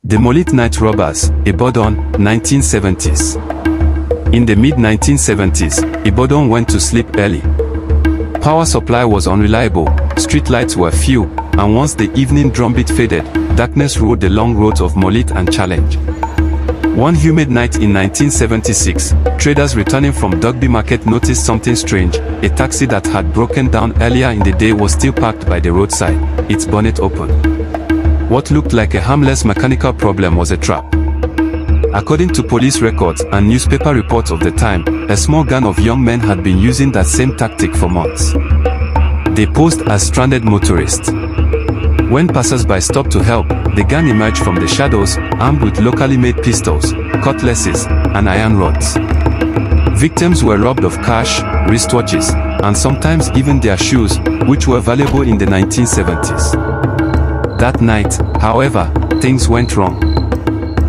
The Molete night robbers, Ibadan, 1970s. In the mid-1970s, Ibadan went to sleep early. Power supply was unreliable, street lights were few, and once the evening drumbeat faded, darkness ruled the long roads of Molete and Challenge. One humid night in 1976, traders returning from Dugby Market noticed something strange. A taxi that had broken down earlier in the day was still parked by the roadside, its bonnet open. What looked like a harmless mechanical problem was a trap. According to police records and newspaper reports of the time, a small gang of young men had been using that same tactic for months. They posed as stranded motorists. When passers-by stopped to help, the gang emerged from the shadows, armed with locally made pistols, cutlasses, and iron rods. Victims were robbed of cash, wristwatches, and sometimes even their shoes, which were valuable in the 1970s. That night, however, things went wrong.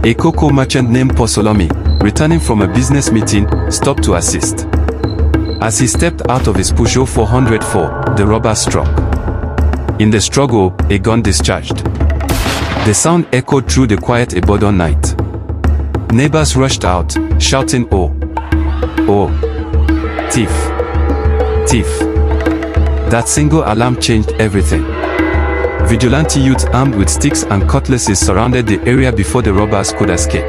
A cocoa merchant named Posolomi, returning from a business meeting, stopped to assist. As he stepped out of his Peugeot 404, the robbers struck. In the struggle, a gun discharged. The sound echoed through the quiet Ibadan night. Neighbors rushed out, shouting, "Oh! Oh! Thief! Thief!" That single alarm changed everything. Vigilante youths armed with sticks and cutlasses surrounded the area before the robbers could escape.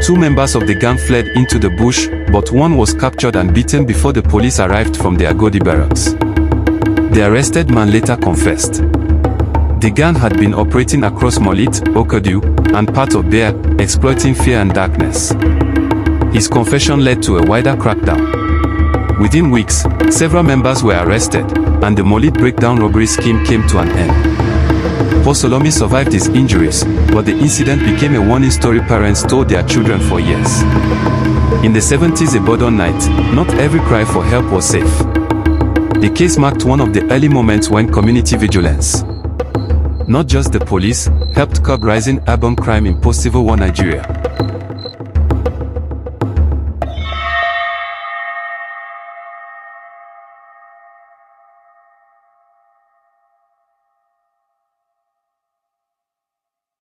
Two members of the gang fled into the bush, but one was captured and beaten before the police arrived from the Agodi barracks. The arrested man later confessed. The gang had been operating across Molete, Okodu, and part of Bear, exploiting fear and darkness. His confession led to a wider crackdown. Within weeks, several members were arrested, and the Molete breakdown robbery scheme came to an end. Posolomi survived his injuries, but the incident became a warning story parents told their children for years. In the 70s Ibadan night, not every cry for help was safe. The case marked one of the early moments when community vigilance, not just the police, helped curb rising urban crime in post-Civil War Nigeria.